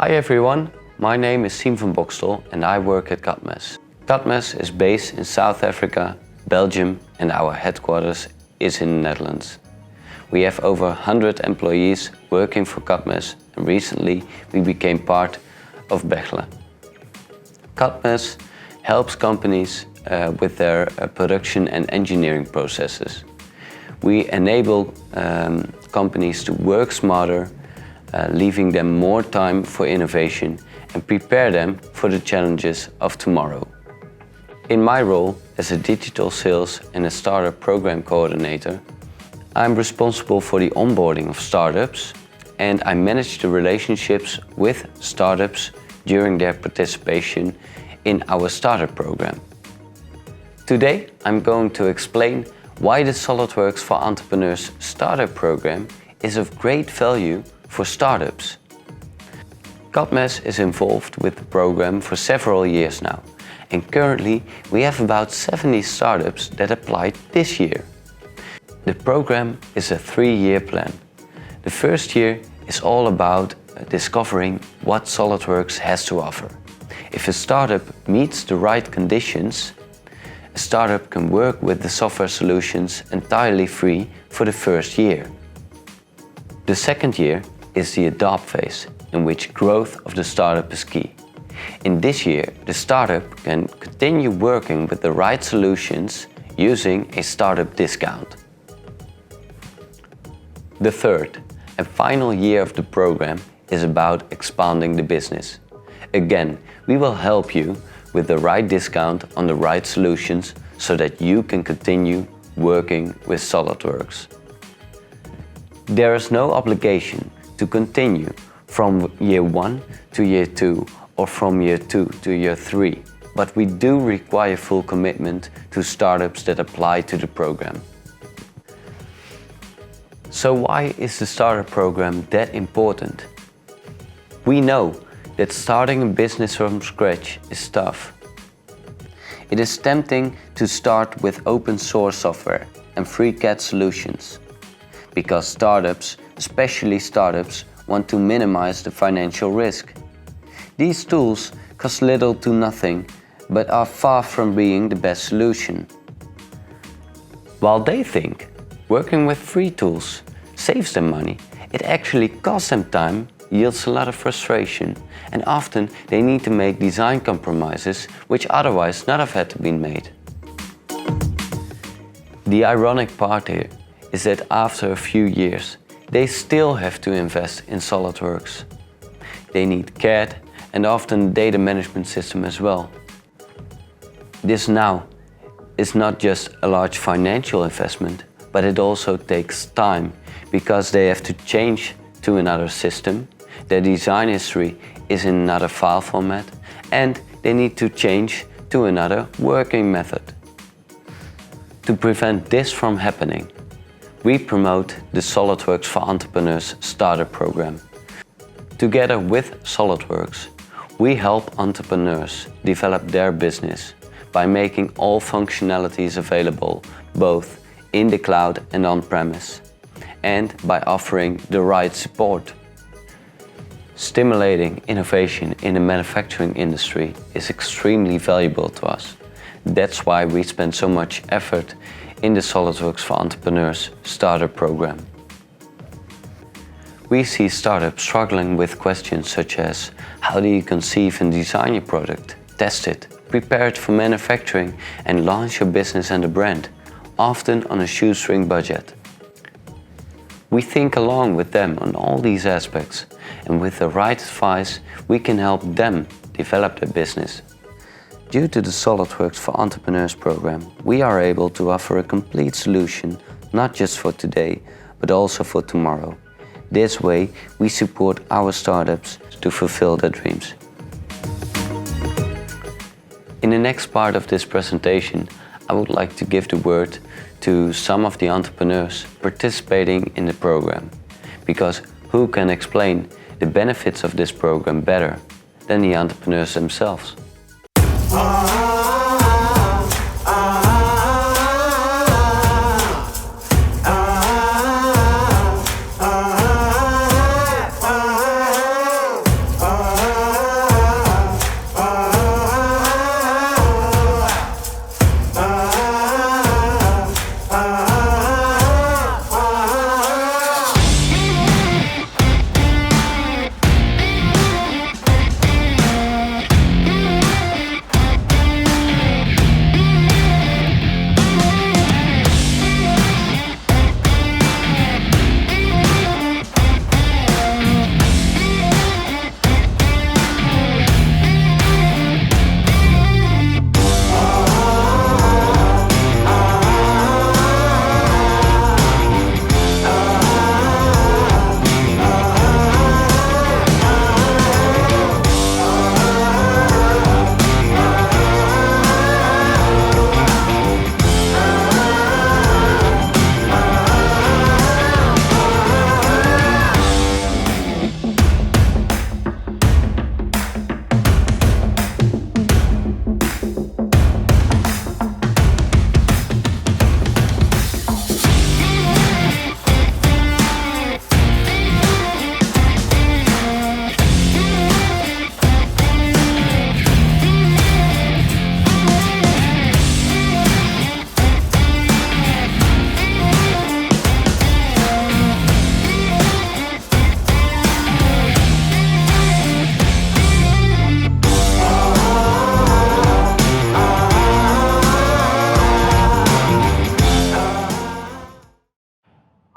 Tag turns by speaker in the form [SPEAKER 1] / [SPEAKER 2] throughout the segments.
[SPEAKER 1] Hi everyone, my name is Siem van Bokstel and I work at Katmes. Katmes is based in South Africa, Belgium, and our headquarters is in the Netherlands. We have over 100 employees working for Katmes, and recently we became part of Bechtle. Katmes helps companies with their production and engineering processes. We enable companies to work smarter, leaving them more time for innovation and prepare them for the challenges of tomorrow. In my role as a digital sales and a startup program coordinator, I'm responsible for the onboarding of startups and I manage the relationships with startups during their participation in our startup program. Today I'm going to explain why the SOLIDWORKS for Entrepreneurs startup program is of great value for startups. Katmes is involved with the program for several years now, and currently we have about 70 startups that applied this year. The program is a 3-year plan. The first year is all about discovering what SOLIDWORKS has to offer. If a startup meets the right conditions, a startup can work with the software solutions entirely free for the first year. The second year is the adopt phase, in which growth of the startup is key. In this year, the startup can continue working with the right solutions using a startup discount. The third and final year of the program is about expanding the business. Again, we will help you with the right discount on the right solutions so that you can continue working with SOLIDWORKS. There is no obligation to continue from year 1 to year 2 or from year 2 to year 3, but we do require full commitment to startups that apply to the program. So why is the startup program that important? We know that starting a business from scratch is tough. It is tempting to start with open source software and free CAD solutions, because startups, especially startups, want to minimize the financial risk. These tools cost little to nothing, but are far from being the best solution. While they think working with free tools saves them money, it actually costs them time, yields a lot of frustration, and often they need to make design compromises which otherwise not have had to be made. The ironic part here is that after a few years, they still have to invest in SOLIDWORKS. They need CAD and often data management system as well. This now is not just a large financial investment, but it also takes time because they have to change to another system, their design history is in another file format, and they need to change to another working method. To prevent this from happening, we promote the SOLIDWORKS for Entrepreneurs startup program. Together with SOLIDWORKS, we help entrepreneurs develop their business by making all functionalities available both in the cloud and on-premise, and by offering the right support. Stimulating innovation in the manufacturing industry is extremely valuable to us. That's why we spend so much effort in the SOLIDWORKS for Entrepreneurs startup program. We see startups struggling with questions such as how do you conceive and design your product, test it, prepare it for manufacturing and launch your business and a brand, often on a shoestring budget. We think along with them on all these aspects, and with the right advice we can help them develop their business. Due to the SOLIDWORKS for Entrepreneurs program, we are able to offer a complete solution not just for today, but also for tomorrow. This way, we support our startups to fulfill their dreams. In the next part of this presentation, I would like to give the word to some of the entrepreneurs participating in the program, because who can explain the benefits of this program better than the entrepreneurs themselves?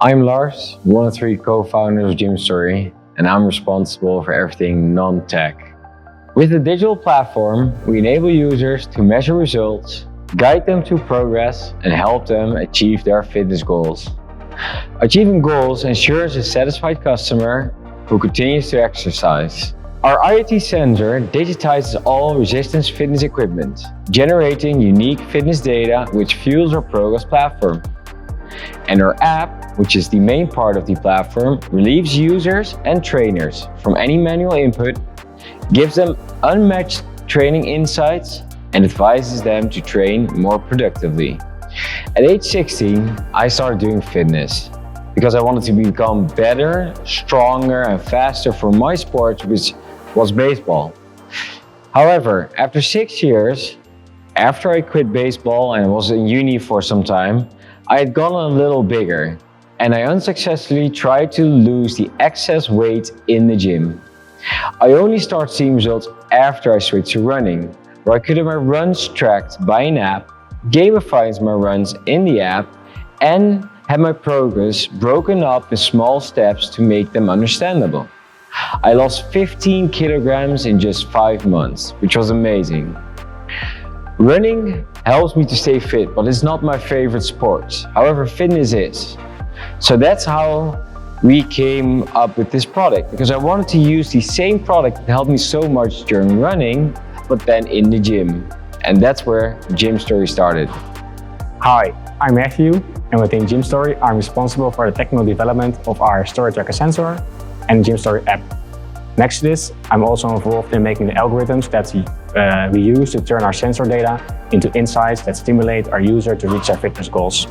[SPEAKER 2] I'm Lars, one of 3 co-founders of GymStory, and I'm responsible for everything non-tech. With the digital platform, we enable users to measure results, guide them to progress, and help them achieve their fitness goals. Achieving goals ensures a satisfied customer who continues to exercise. Our IoT sensor digitizes all resistance fitness equipment, generating unique fitness data which fuels our progress platform. And our app, which is the main part of the platform, relieves users and trainers from any manual input, gives them unmatched training insights, and advises them to train more productively. At age 16, I started doing fitness because I wanted to become better, stronger, and faster for my sport, which was baseball. However, after 6 years, after I quit baseball and was in uni for some time, I had gone a little bigger and I unsuccessfully tried to lose the excess weight in the gym. I only started seeing results after I switched to running, where I could have my runs tracked by an app, gamified my runs in the app, and had my progress broken up in small steps to make them understandable. I lost 15 kilograms in just 5 months, which was amazing. Running helps me to stay fit, but it's not my favorite sport. However, fitness is. So that's how we came up with this product, because I wanted to use the same product that helped me so much during running, but then in the gym. And that's where GymStory started.
[SPEAKER 3] Hi, I'm Matthew, and within GymStory, I'm responsible for the technical development of our story tracker sensor and GymStory app. Next to this, I'm also involved in making the algorithms that we use to turn our sensor data into insights that stimulate our user to reach their fitness goals.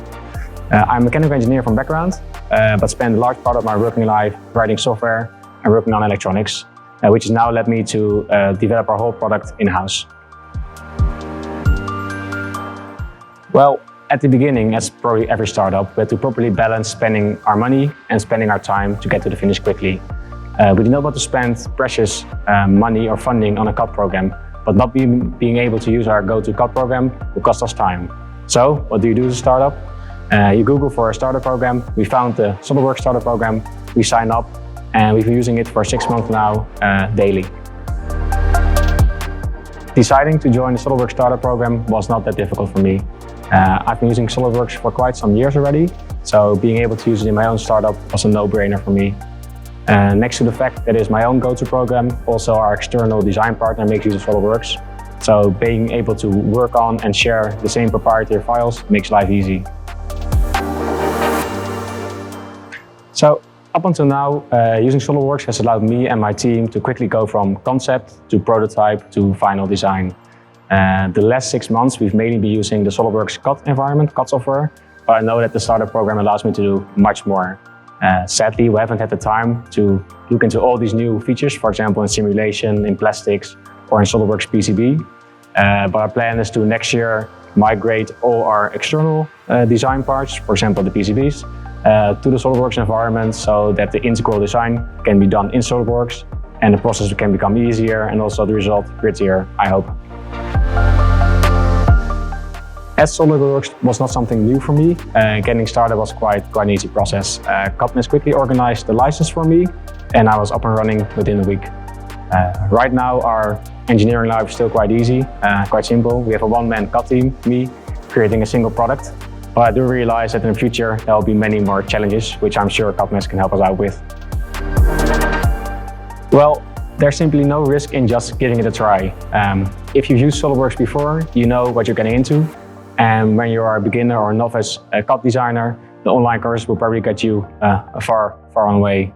[SPEAKER 3] I'm a mechanical engineer from background, but spent a large part of my working life writing software and working on electronics, which has now led me to develop our whole product in-house. Well, at the beginning, as probably every startup, we had to properly balance spending our money and spending our time to get to the finish quickly. We did not want to spend precious money or funding on a CAD program, but not being able to use our go-to CAD program will cost us time. So, what do you do as a startup? You Google for a startup program. We found the SOLIDWORKS Startup program. We signed up, and we've been using it for 6 months now, daily. Deciding to join the SOLIDWORKS Startup program was not that difficult for me. I've been using SOLIDWORKS for quite some years already, so being able to use it in my own startup was a no-brainer for me. Next to the fact that it's my own go-to program, also our external design partner makes use of SOLIDWORKS. So being able to work on and share the same proprietary files makes life easy. So up until now, using SOLIDWORKS has allowed me and my team to quickly go from concept to prototype to final design. The last 6 months, we've mainly been using the SOLIDWORKS CAD environment, CAD software, but I know that the startup program allows me to do much more. Sadly, we haven't had the time to look into all these new features, for example, in simulation, in plastics, or in SOLIDWORKS PCB. But our plan is to next year migrate all our external design parts, for example, the PCBs, to the SOLIDWORKS environment so that the integral design can be done in SOLIDWORKS and the process can become easier and also the result prettier, I hope. As SOLIDWORKS was not something new for me, getting started was quite an easy process. Katniss quickly organized the license for me and I was up and running within a week. Right now our engineering life is still quite easy, quite simple. We have a one-man CAD team, me, creating a single product. But I do realize that in the future there will be many more challenges, which I'm sure Katniss can help us out with. Well, there's simply no risk in just giving it a try. If you've used SOLIDWORKS before, you know what you're getting into. And when you are a beginner or a novice CAD designer, the online course will probably get you far on the way.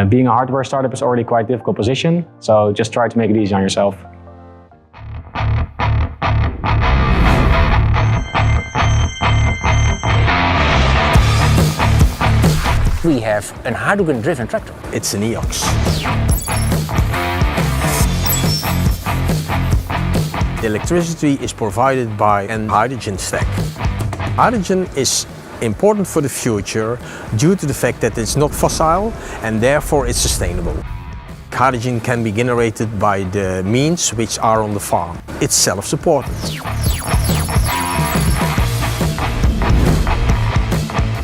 [SPEAKER 3] Being a hardware startup is already quite a difficult position, so just try to make it easy on yourself.
[SPEAKER 4] We have a hydrogen-driven tractor.
[SPEAKER 5] It's an EOX. The electricity is provided by a hydrogen stack. Hydrogen is important for the future due to the fact that it's not fossil and therefore it's sustainable. Hydrogen can be generated by the means which are on the farm. It's self-supported.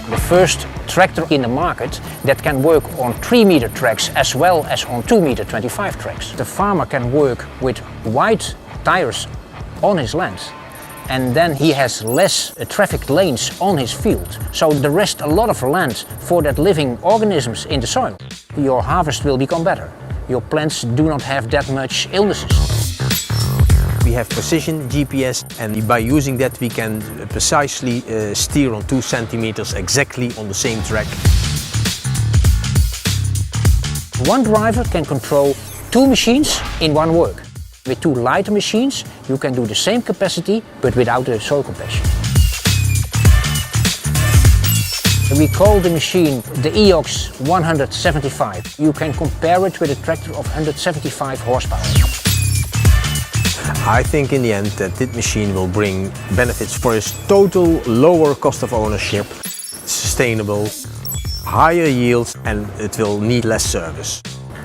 [SPEAKER 5] The
[SPEAKER 4] first tractor in the market that can work on 3-meter tracks as well as on 2-meter 25 tracks. The farmer can work with wide tires on his land, and then he has less traffic lanes on his field. So there rests a lot of land for that living organisms in the soil. Your harvest will become better. Your plants do not have that much illnesses.
[SPEAKER 5] We have precision GPS, and by using that we can precisely steer on 2 centimeters exactly on the same track.
[SPEAKER 4] One driver can control 2 machines in one work. With 2 lighter machines you can do the same capacity but without the soil compaction. We call the machine the EOX 175. You can compare it with a tractor of 175 horsepower.
[SPEAKER 5] I think in the end that this machine will bring benefits for its total lower cost of ownership, sustainable, higher yields, and it will need less service.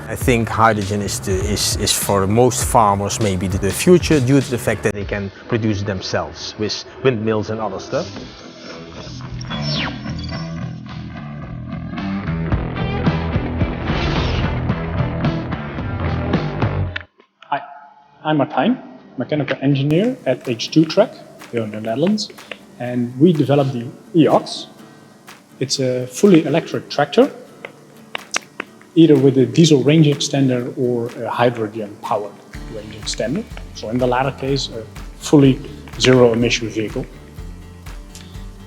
[SPEAKER 5] I think hydrogen is for most farmers maybe the future due to the fact that they can produce it themselves with windmills and other stuff.
[SPEAKER 6] Hi, I'm Martijn, mechanical engineer at H2 Track here in the Netherlands, and we developed the EOX. It's a fully electric tractor, either with a diesel range extender or a hydrogen powered range extender. So in the latter case, a fully zero emission vehicle.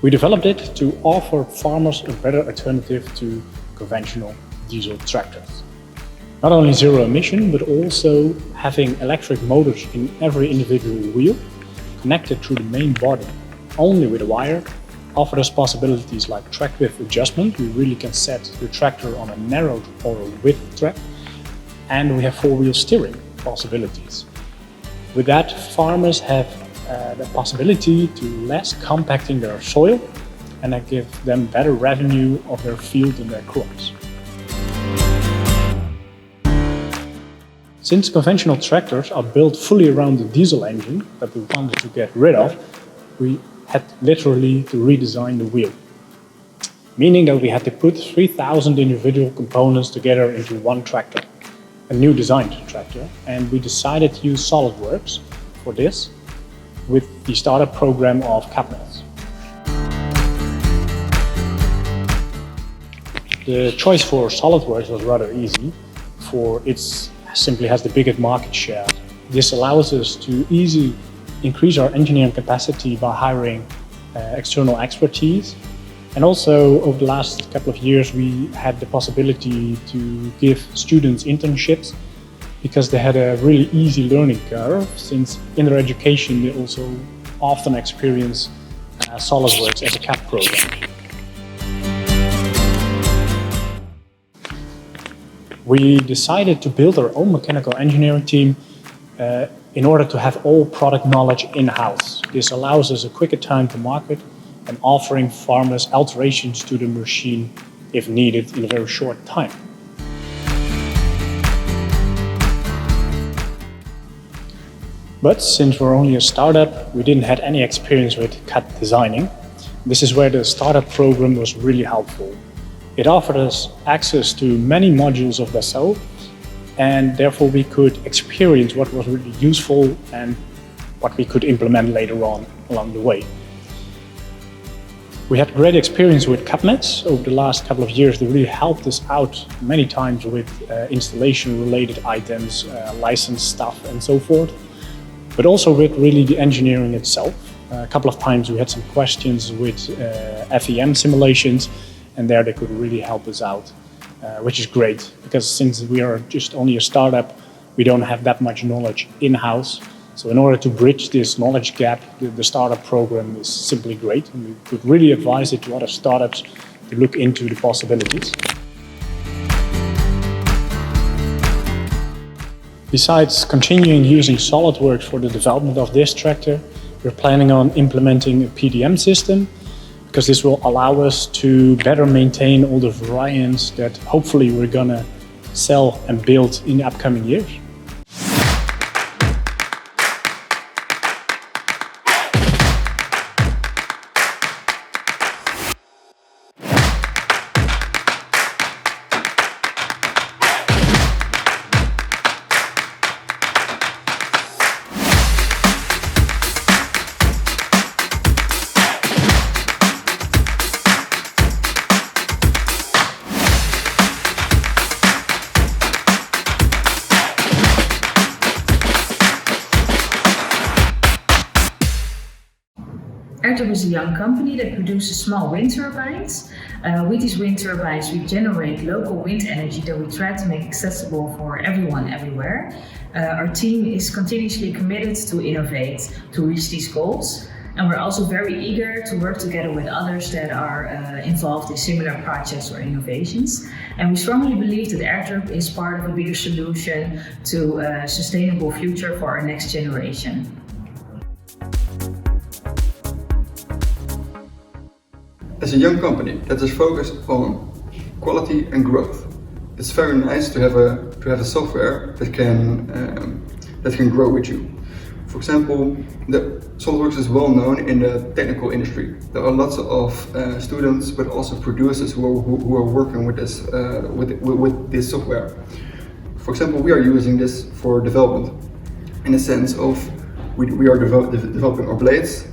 [SPEAKER 6] We developed it to offer farmers a better alternative to conventional diesel tractors. Not only zero emission, but also having electric motors in every individual wheel, connected through the main body only with a wire, offer us possibilities like track width adjustment. We really can set the tractor on a narrow or a width track, and we have 4-wheel steering possibilities. With that, farmers have the possibility to less compacting their soil, and that gives them better revenue of their field and their crops. Since conventional tractors are built fully around the diesel engine that we wanted to get rid of, we had literally to redesign the wheel. Meaning that we had to put 3,000 individual components together into one tractor, a new designed tractor, and we decided to use SOLIDWORKS for this with the startup program of Capmans. The choice for SOLIDWORKS was rather easy, for it simply has the biggest market share. This allows us to easily increase our engineering capacity by hiring external expertise. And also over the last couple of years we had the possibility to give students internships because they had a really easy learning curve, since in their education they also often experience SOLIDWORKS as a CAD program. We decided to build our own mechanical engineering team in order to have all product knowledge in-house. This allows us a quicker time to market and offering farmers alterations to the machine if needed in a very short time. But since we're only a startup, we didn't have any experience with CAD designing. This is where the startup program was really helpful. It offered us access to many modules of Dassault, and therefore we could experience what was really useful and what we could implement later on along the way. We had great experience with Capmans over the last couple of years. They really helped us out many times with installation related items, license stuff and so forth, but also with really the engineering itself. A couple of times we had some questions with FEM simulations, and there they could really help us out, which is great, because since we are just only a startup, we don't have that much knowledge in-house. So in order to bridge this knowledge gap, the startup program is simply great, and we could really advise it to other startups to look into the possibilities. Besides continuing using SOLIDWORKS for the development of this tractor, we're planning on implementing a PDM system, because this will allow us to better maintain all the variants that hopefully we're gonna sell and build in the upcoming years.
[SPEAKER 7] AirTurb is a young company that produces small wind turbines. With these wind turbines, we generate local wind energy that we try to make accessible for everyone, everywhere. Our team is continuously committed to innovate to reach these goals. And we're also very eager to work together with others that are involved in similar projects or innovations. And we strongly believe that AirTurb is part of a bigger solution to a sustainable future for our next generation.
[SPEAKER 8] As a young company that is focused on quality and growth, it's very nice to have a software that can grow with you. For example, SOLIDWORKS is well known in the technical industry. There are lots of students, but also producers who are working with this software. For example, we are using this for development, in the sense of we are developing our blades,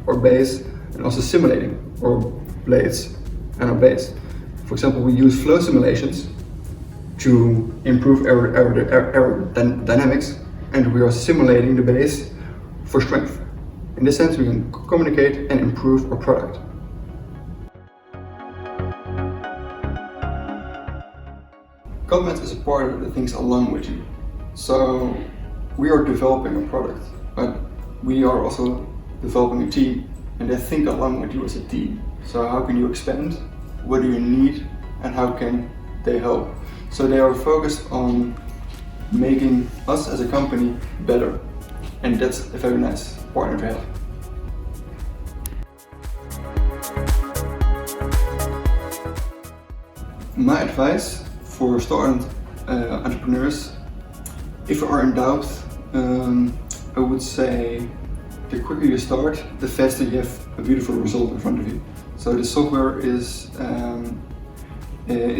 [SPEAKER 8] our base, and also simulating our blades and our base. For example, we use flow simulations to improve aerodynamics, and we are simulating the base for strength. In this sense, we can communicate and improve our product. Government is a partner that thinks along with you. So we are developing a product, but we are also developing a team, and they think along with you as a team. So how can you expand? What do you need? And how can they help? So they are focused on making us as a company better. And that's a very nice partner to have. My advice for starting entrepreneurs, if you are in doubt, I would say the quicker you start, the faster you have a beautiful result in front of you. So the software is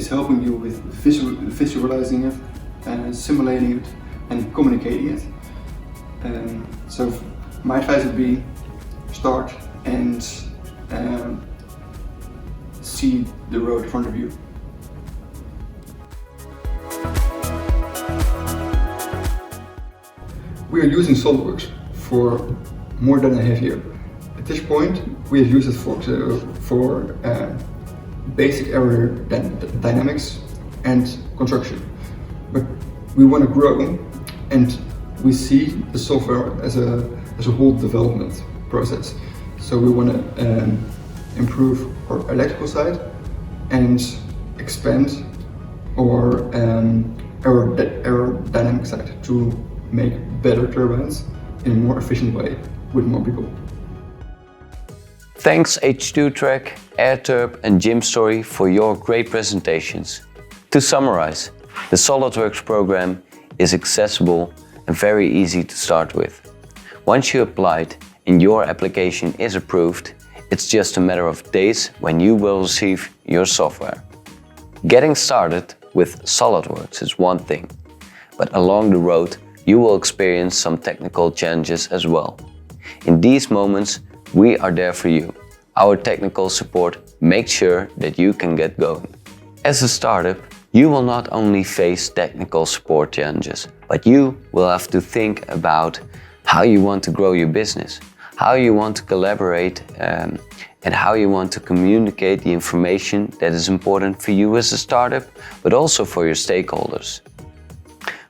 [SPEAKER 8] helping you with visualizing it, simulating it, and communicating it. So my advice would be start and see the road in front of you. We are using SOLIDWORKS for more than a half year. At this point, we have used it for basic aerodynamics and construction. But we want to grow, and we see the software as a whole development process. So we want to improve our electrical side and expand our aerodynamic side to make better turbines in a more efficient way with more people.
[SPEAKER 1] Thanks H2Track, AirTurb and GymStory for your great presentations. To summarize, the SOLIDWORKS program is accessible and very easy to start with. Once you applied and your application is approved, it's just a matter of days when you will receive your software. Getting started with SOLIDWORKS is one thing, but along the road you will experience some technical challenges as well. In these moments, we are there for you. Our technical support makes sure that you can get going. As a startup, you will not only face technical support challenges, but you will have to think about how you want to grow your business, how you want to collaborate, and how you want to communicate the information that is important for you as a startup, but also for your stakeholders.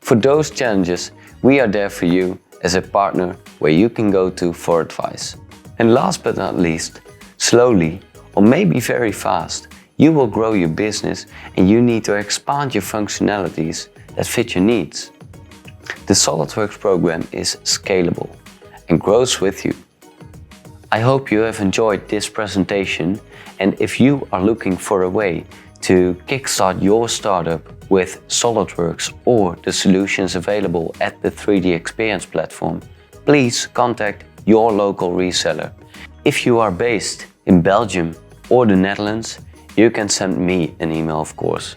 [SPEAKER 1] For those challenges, we are there for you as a partner where you can go to for advice. And last but not least, slowly, or maybe very fast, you will grow your business and you need to expand your functionalities that fit your needs. The SOLIDWORKS program is scalable and grows with you. I hope you have enjoyed this presentation, and if you are looking for a way to kickstart your startup with SOLIDWORKS or the solutions available at the 3DEXPERIENCE platform, please contact your local reseller. If you are based in Belgium or the Netherlands, you can send me an email, of course.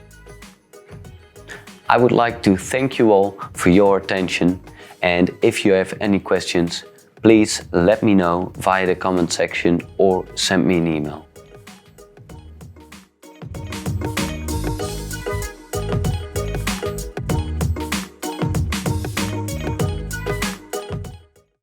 [SPEAKER 1] I would like to thank you all for your attention, and if you have any questions, please let me know via the comment section or send me an email.